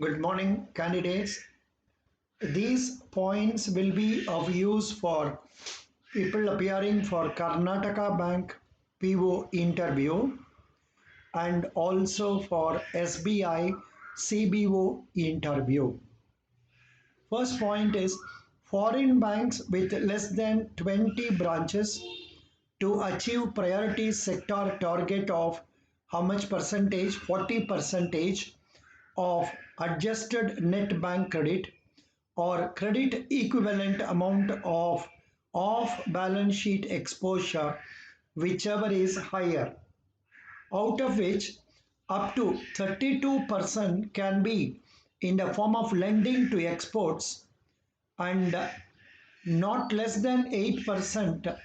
Good morning, candidates. These points will be of use for people appearing for Karnataka Bank PO interview and also for SBI CBO interview. First point is foreign banks with less than 20 branches to achieve priority sector target of how much percentage? 40 percentage of adjusted net bank credit or credit equivalent amount of off balance sheet exposure, whichever is higher, out of which up to 32% can be in the form of lending to exports and not less than 8%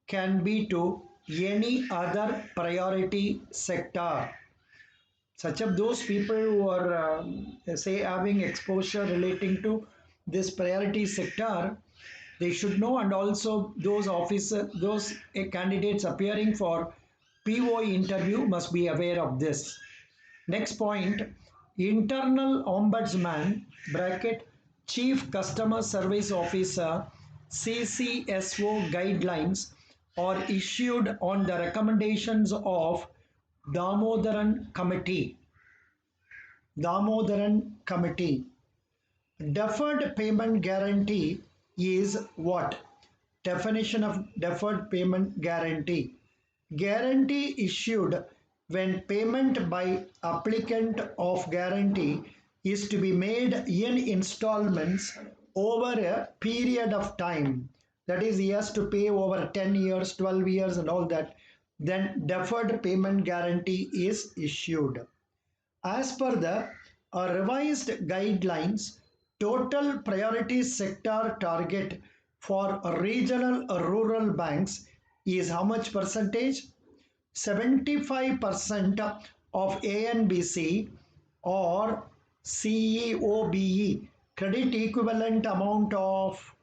can be to any other priority sector. Such of those people who are say having exposure relating to this priority sector, they should know, and also those officers, those candidates appearing for PO interview must be aware of this. Next point, internal ombudsman bracket chief customer service officer CCSO guidelines are issued on the recommendations of Damodaran Committee. Damodaran Committee. Deferred payment guarantee is what? Definition of deferred payment guarantee. Guarantee issued when payment by applicant of guarantee is to be made in installments over a period of time. That is, he has to pay over 10 years, 12 years and all that. Then deferred payment guarantee is issued. As per the revised guidelines, total priority sector target for regional rural banks is how much percentage? 75% of ANBC or CEOBE, credit equivalent amount of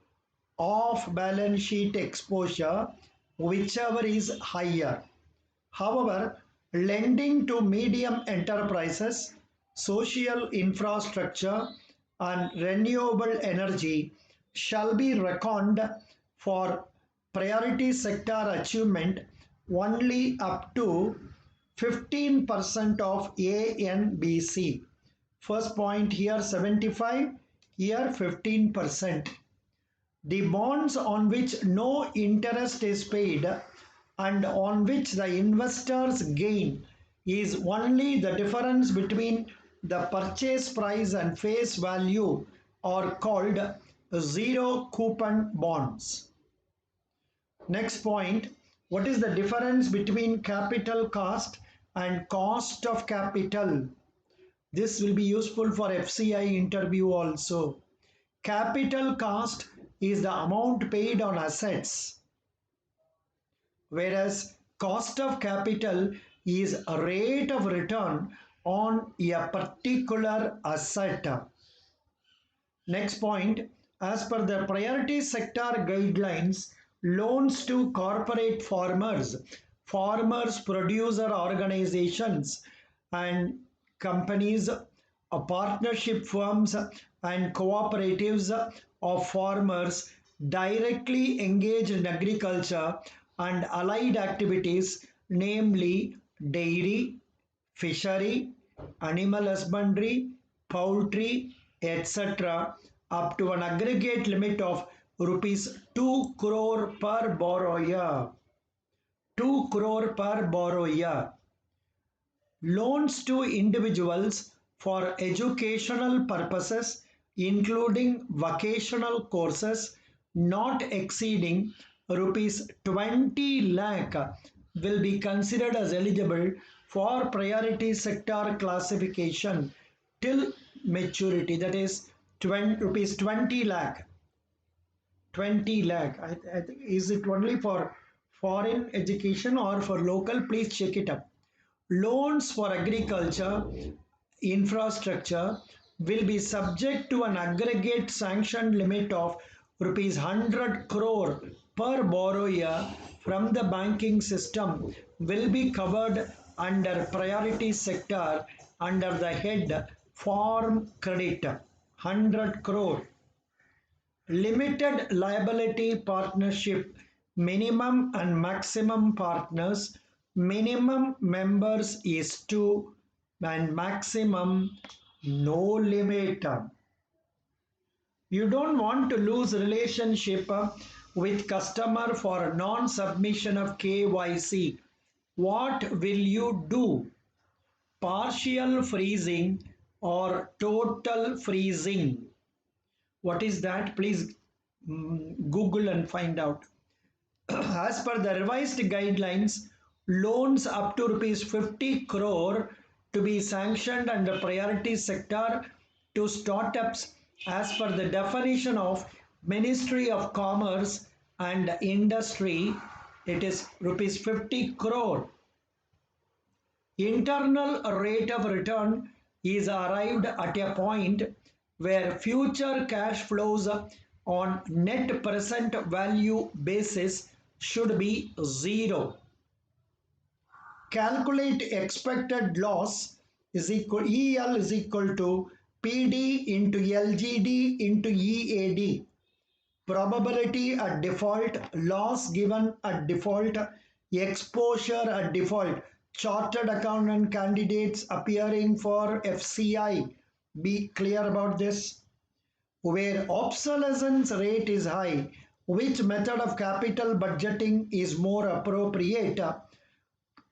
off-balance sheet exposure, whichever is higher. However, lending to medium enterprises, social infrastructure, and renewable energy shall be reckoned for priority sector achievement only up to 15% of ANBC. First point here 75, here 15%. The bonds on which no interest is paid and on which the investor's gain is only the difference between the purchase price and face value are called zero coupon bonds. Next point, what is the difference between capital cost and cost of capital? This will be useful for FCI interview also. Capital cost is the amount paid on assets, whereas cost of capital is a rate of return on a particular asset. Next point, as per the priority sector guidelines, loans to corporate farmers, producer organizations and companies, partnership firms and cooperatives of farmers directly engaged in agriculture and allied activities, namely dairy, fishery, animal husbandry, poultry, etc., up to an aggregate limit of rupees 2 crore per borrower. 2 crore per borrower. Loans to individuals for educational purposes, including vocational courses, not exceeding rupees 20 lakh will be considered as eligible for priority sector classification till maturity, that is rupees 20 lakh. 20 lakh. I think, is it only for foreign education or for local? Please check it up. Loans for agriculture infrastructure will be subject to an aggregate sanction limit of rupees 100 crore per borrower from the banking system will be covered under priority sector under the head Farm credit 100 crore. Limited liability partnership, minimum and maximum partners, minimum members is 2 and maximum no limit. You don't want to lose relationship with customer for non-submission of KYC. What will you do? Partial freezing or total freezing? What is that? Please Google and find out. As per the revised guidelines, loans up to rupees 50 crore to be sanctioned under priority sector to startups as per the definition of Ministry of Commerce and Industry, it is rupees 50 crore. Internal rate of return is arrived at a point where future cash flows on net present value basis should be zero. Calculate expected loss is equal EL is equal to PD into LGD into EAD. Probability at default, loss given at default, exposure at default. Chartered accountant candidates appearing for FCI, be clear about this. Where obsolescence rate is high, which method of capital budgeting is more appropriate?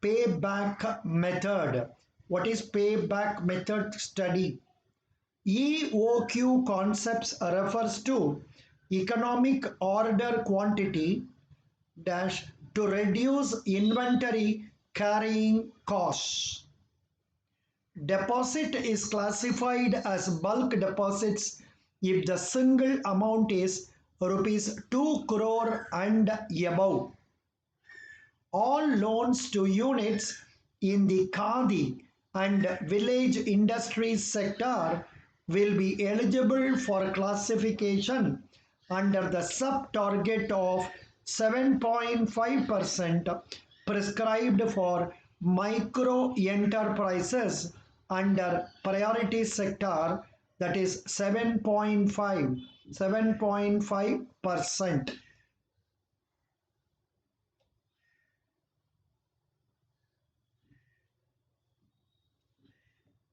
Payback method. What is payback method study? EOQ concepts refers to economic order quantity dash to reduce inventory carrying costs. Deposit is classified as bulk deposits if the single amount is rupees 2 crore and above. All loans to units in the Khadi and village industries sector will be eligible for classification under the sub-target of 7.5% prescribed for micro enterprises under priority sector, that is 7.5%.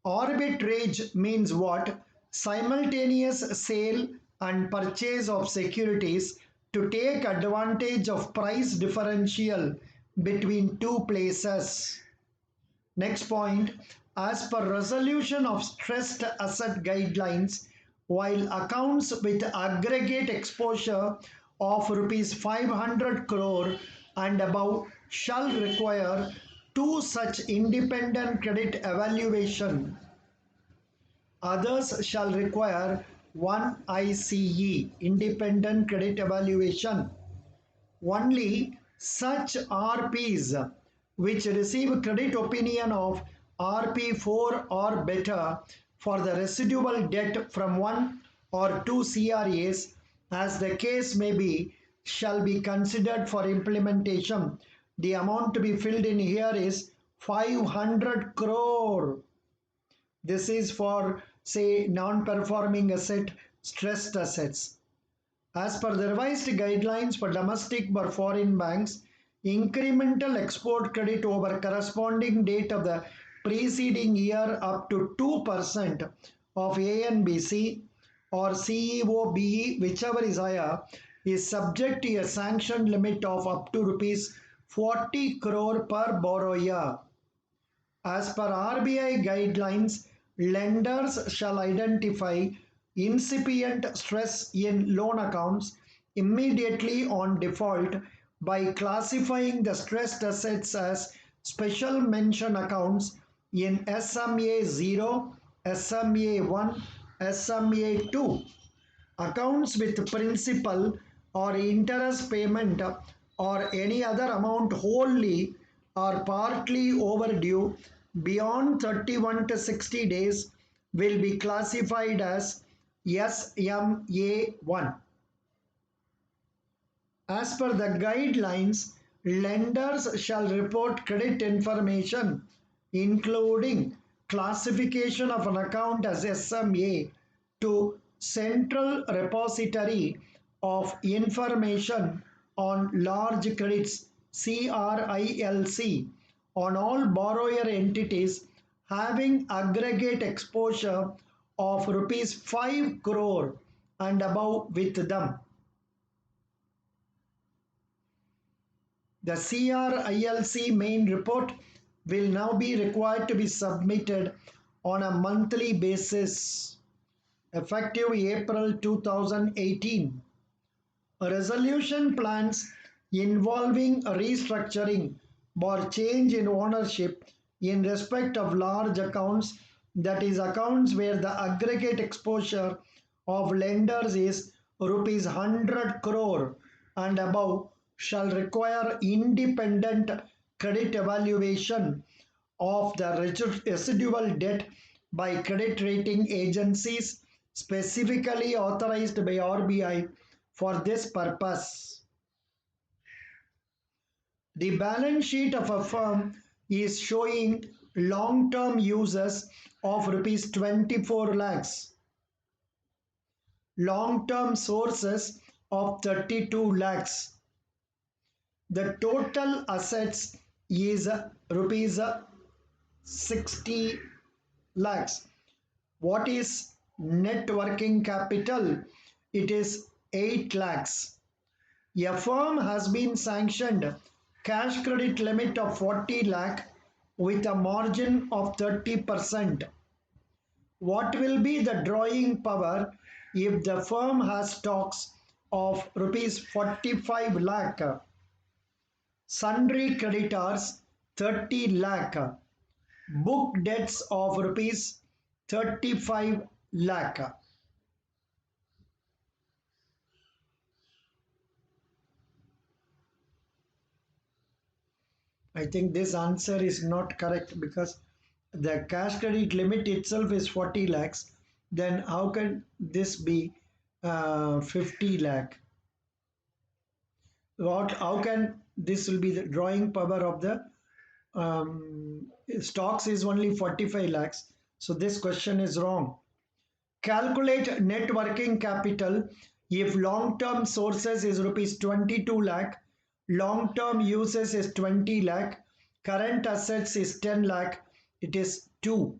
Arbitrage means what? Simultaneous sale and purchase of securities to take advantage of price differential between two places. Next point, as per resolution of stressed asset guidelines, while accounts with aggregate exposure of rupees 500 crore and above shall require two such independent credit evaluation. Others shall require one ICE, independent credit evaluation. Only such RPs which receive credit opinion of RP4 or better for the residual debt from one or two CRAs, as the case may be, shall be considered for implementation. The amount to be filled in here is 500 crore. This is for, say, non-performing asset, stressed assets. As per the revised guidelines for domestic or foreign banks, incremental export credit over corresponding date of the preceding year up to 2% of ANBC or CEOBE, whichever is higher, is subject to a sanction limit of up to rupees 40 crore per borrower. As per RBI guidelines, lenders shall identify incipient stress in loan accounts immediately on default by classifying the stressed assets as special mention accounts in SMA 0, SMA 1, SMA 2. Accounts with principal or interest payment or any other amount wholly or partly overdue beyond 31 to 60 days will be classified as SMA1. As per the guidelines, lenders shall report credit information including classification of an account as SMA to Central Repository of Information on Large Credits CRILC on all borrower entities having aggregate exposure of rupees 5 crore and above with them. The CRILC main report will now be required to be submitted on a monthly basis effective April 2018. Resolution plans involving restructuring or change in ownership in respect of large accounts, that is accounts where the aggregate exposure of lenders is rupees 100 crore and above, shall require independent credit evaluation of the residual debt by credit rating agencies specifically authorized by RBI for this purpose. The balance sheet of a firm is showing long-term uses of rupees 24 lakhs, long-term sources of 32 lakhs. The total assets is rupees 60 lakhs. What is net working capital? It is 8 lakhs. A firm has been sanctioned cash credit limit of 40 lakh with a margin of 30%. What will be the drawing power if the firm has stocks of rupees 45 lakh? Sundry creditors 30 lakh, book debts of rupees 35 lakh. I think this answer is not correct because the cash credit limit itself is 40 lakhs. Then how can this be 50 lakh? How can this will be the drawing power of the stocks is only 45 lakhs. So this question is wrong. Calculate net working capital if long-term sources is rupees 22 lakh, long-term uses is 20 lakh, current assets is 10 lakh, it is 2.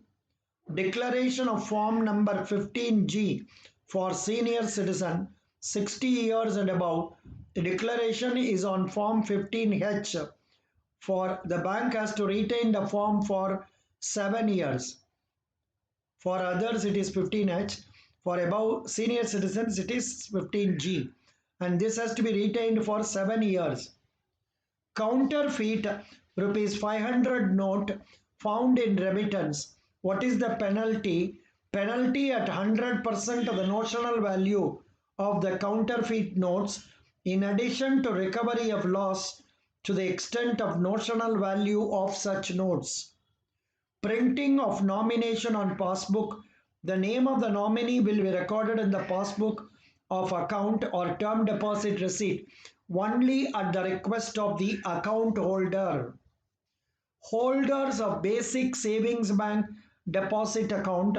Declaration of form number 15G for senior citizen 60 years and above. The declaration is on form 15H. For the bank has to retain the form for 7 years. For others it is 15H. For above senior citizens it is 15G. And this has to be retained for 7 years. Counterfeit rupees 500 note found in remittance. What is the penalty? Penalty at 100% of the notional value of the counterfeit notes in addition to recovery of loss to the extent of notional value of such notes. Printing of nomination on passbook. The name of the nominee will be recorded in the passbook of account or term deposit receipt only at the request of the account holder. Holders of basic savings bank deposit account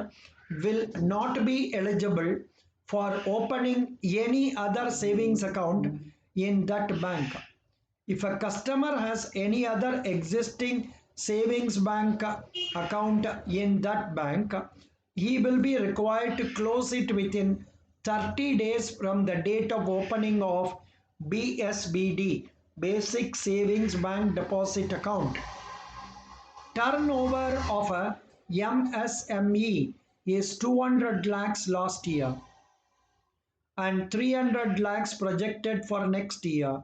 will not be eligible for opening any other savings account in that bank. If a customer has any other existing savings bank account in that bank, he will be required to close it within 30 days from the date of opening of BSBD, Basic Savings Bank Deposit Account. Turnover of a MSME is 200 lakhs last year and 300 lakhs projected for next year.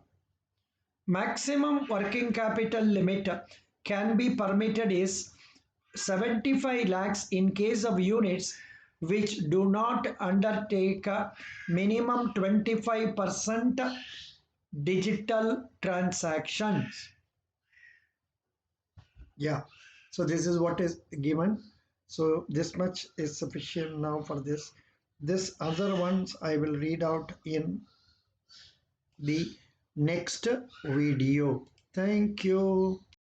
Maximum working capital limit can be permitted is 75 lakhs in case of units which do not undertake minimum 25% digital transactions. Yeah, so this is what is given. So this much is sufficient now for this. This other ones I will read out in the next video. Thank you.